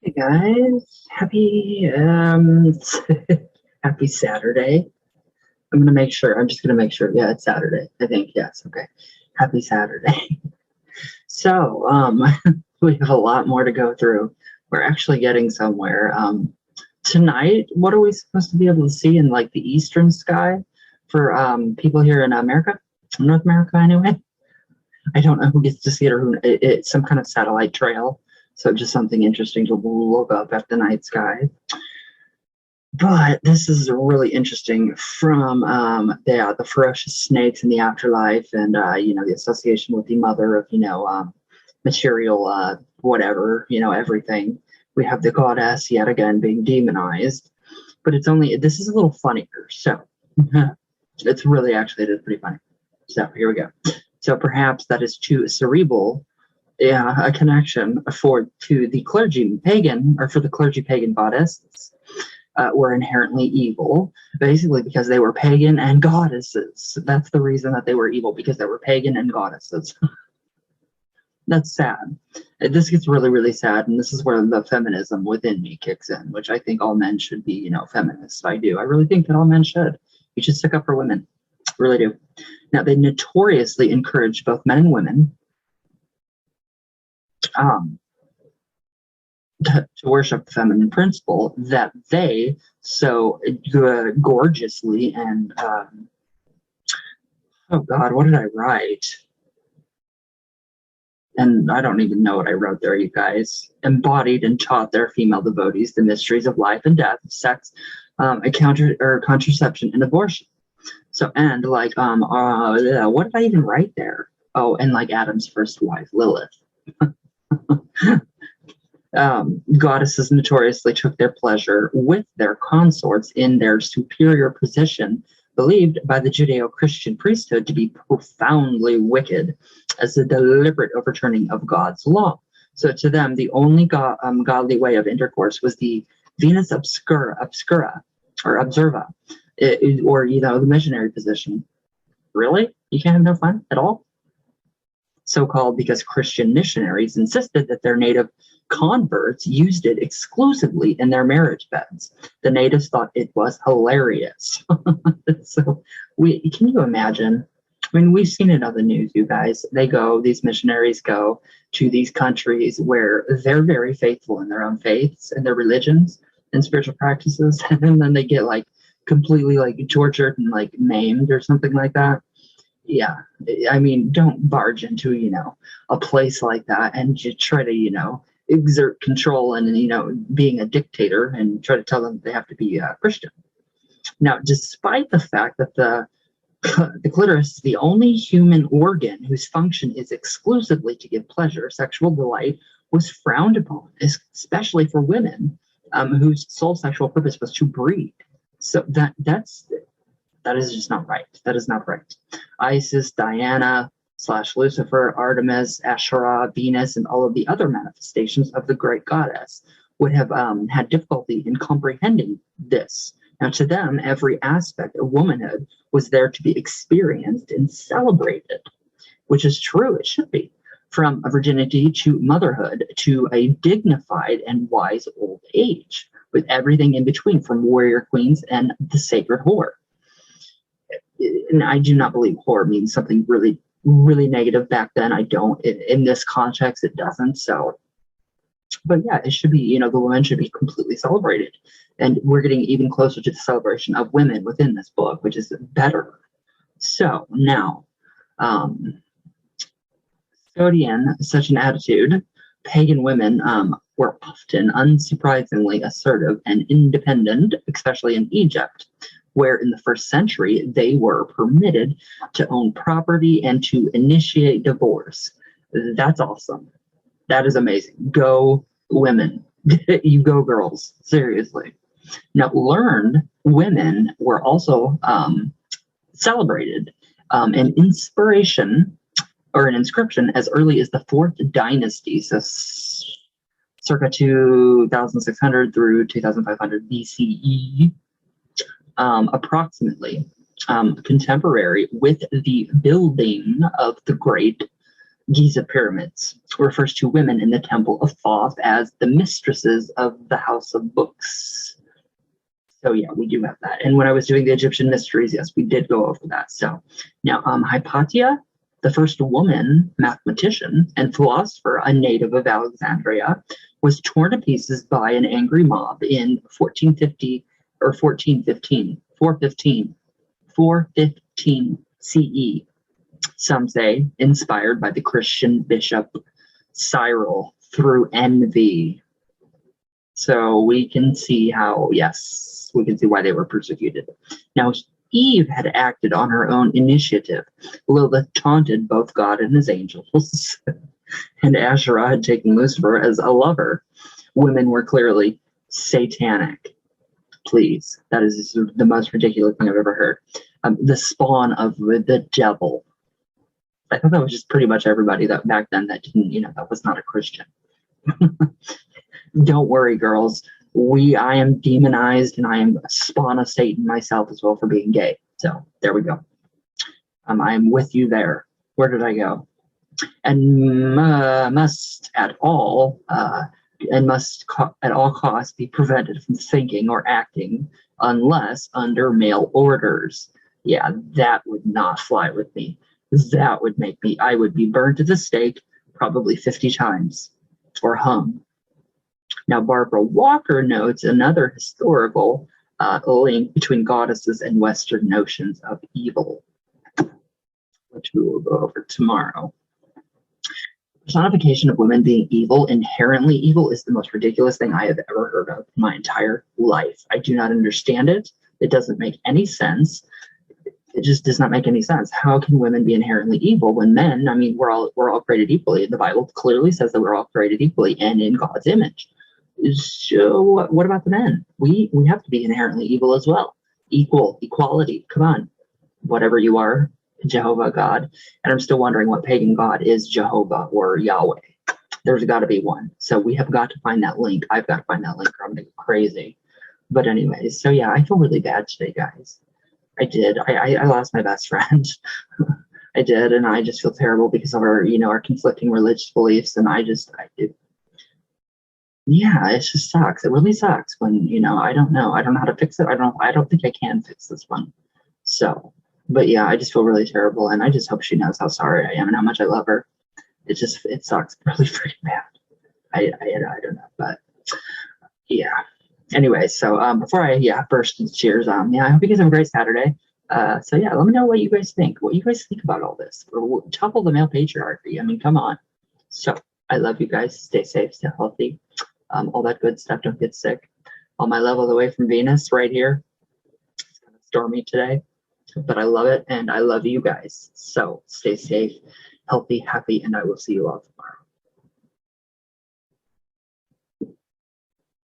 Hey guys, happy happy Saturday. I'm just gonna make sure. Yeah, it's Saturday. I think, yes, okay. Happy Saturday. So, we have a lot more to go through. We're actually getting somewhere. Tonight, what are we supposed to be able to see in like the eastern sky for people here in America? North America anyway. I don't know who gets to see it or who it's some kind of satellite trail. So just something interesting to look up at the night sky. But this is really interesting from the ferocious snakes in the afterlife, and the association with the mother of material whatever, everything. We have the goddess yet again being demonized, but this is a little funnier. So it's really actually, it is pretty funny. So here we go. So perhaps that is too cerebral, a connection to the clergy pagan, or for the clergy pagan goddesses. Were inherently evil, basically because they were pagan and goddesses. That's the reason that they were evil, because they were pagan and goddesses. That's sad. This gets really, really sad, and this is where the feminism within me kicks in, which I think all men should be, feminists. I do. I really think that all men should. You should stick up for women. I really do. Now, they notoriously encourage both men and women to worship the feminine principle that they so gorgeously and oh God, what did I write? And I don't even know what I wrote there, you guys. Embodied and taught their female devotees the mysteries of life and death, sex, contraception, and abortion. So, and what did I even write there? Oh, and like Adam's first wife, Lilith. Goddesses notoriously took their pleasure with their consorts in their superior position, believed by the Judeo-Christian priesthood to be profoundly wicked, as a deliberate overturning of God's law. So to them, the only godly way of intercourse was the Venus obscura or observa, or the missionary position. Really? You can't have no fun at all? So-called because Christian missionaries insisted that their native converts used it exclusively in their marriage beds. The natives thought it was hilarious. So can you imagine? I mean, we've seen it on the news, you guys. These missionaries go to these countries where they're very faithful in their own faiths and their religions and spiritual practices, and then they get like completely like tortured and like maimed or something like that. Yeah, I mean, don't barge into a place like that and just try to exert control and being a dictator and try to tell them they have to be Christian. Now, despite the fact that the clitoris is the only human organ whose function is exclusively to give pleasure, sexual delight was frowned upon, especially for women whose sole sexual purpose was to breed. So that is just not right. That is not right. Isis, Diana / Lucifer, Artemis, Asherah, Venus, and all of the other manifestations of the great goddess would have had difficulty in comprehending this. Now, to them, every aspect of womanhood was there to be experienced and celebrated, which is true. It should be. From a virginity to motherhood to a dignified and wise old age, with everything in between, from warrior queens and the sacred whore. And I do not believe whore means something really, really negative back then. I don't. In this context, it doesn't. So, but yeah, it should be, the women should be completely celebrated. And we're getting even closer to the celebration of women within this book, which is better. So now, Sodian, such an attitude, pagan women were often unsurprisingly assertive and independent, especially in Egypt, where in the 1st century they were permitted to own property and to initiate divorce. That's awesome. That is amazing. Go women. You go girls. Seriously. Now, learned women were also celebrated. An inspiration or an inscription as early as the 4th dynasty, so circa 2600 through 2500 BCE, approximately contemporary with the building of the great Giza pyramids refers to women in the temple of Thoth as the mistresses of the house of books. So yeah, we do have that. And when I was doing the Egyptian mysteries, yes, we did go over that. So now Hypatia, the first woman mathematician and philosopher, a native of Alexandria, was torn to pieces by an angry mob in 1450 or 1415, 415 CE. Some say inspired by the Christian bishop Cyril through envy. So we can see how, yes, we can see why they were persecuted. Now, Eve had acted on her own initiative. Lilith taunted both God and his angels, and Asherah had taken Lucifer as a lover. Women were clearly satanic. Please, that is the most ridiculous thing I've ever heard. The spawn of the devil. I thought that was just pretty much everybody that back then that didn't, that was not a Christian. Don't worry, girls. I am demonized and I am a spawn of Satan myself as well for being gay. So there we go. I am with you there. Where did I go? And must at all costs be prevented from thinking or acting unless under male orders. Yeah, that would not fly with me. That would make me, I would be burned at the stake probably 50 times or hung. Now, Barbara Walker notes another historical link between goddesses and Western notions of evil, which we will go over tomorrow. Personification of women being evil, inherently evil, is the most ridiculous thing I have ever heard of in my entire life. I do not understand it. It doesn't make any sense. It just does not make any sense. How can women be inherently evil when men, we're all created equally. The Bible clearly says that we're all created equally and in God's image. So what about the men? We have to be inherently evil as well. Equality. Come on. Whatever you are, Jehovah God. And I'm still wondering what pagan god is Jehovah or Yahweh. There's got to be one. So we have got to find that link. I've got to find that link or I'm going to go crazy. But anyways, so yeah, I feel really bad today, guys. I did. I lost my best friend. I did, and I just feel terrible because of our conflicting religious beliefs. And yeah, it just sucks. It really sucks when I don't know. I don't know how to fix it. I don't think I can fix this one. So, but yeah, I just feel really terrible, and I just hope she knows how sorry I am and how much I love her. It sucks really freaking bad. I don't know, but yeah. Anyway, so before I burst into cheers, I hope you guys have a great Saturday. So yeah, let me know what you guys think. What you guys think about all this? Topple the male patriarchy. Come on. So I love you guys. Stay safe, stay healthy. All that good stuff. Don't get sick. On my level away from Venus, right here. It's kind of stormy today, but I love it, and I love you guys. So stay safe, healthy, happy, and I will see you all tomorrow.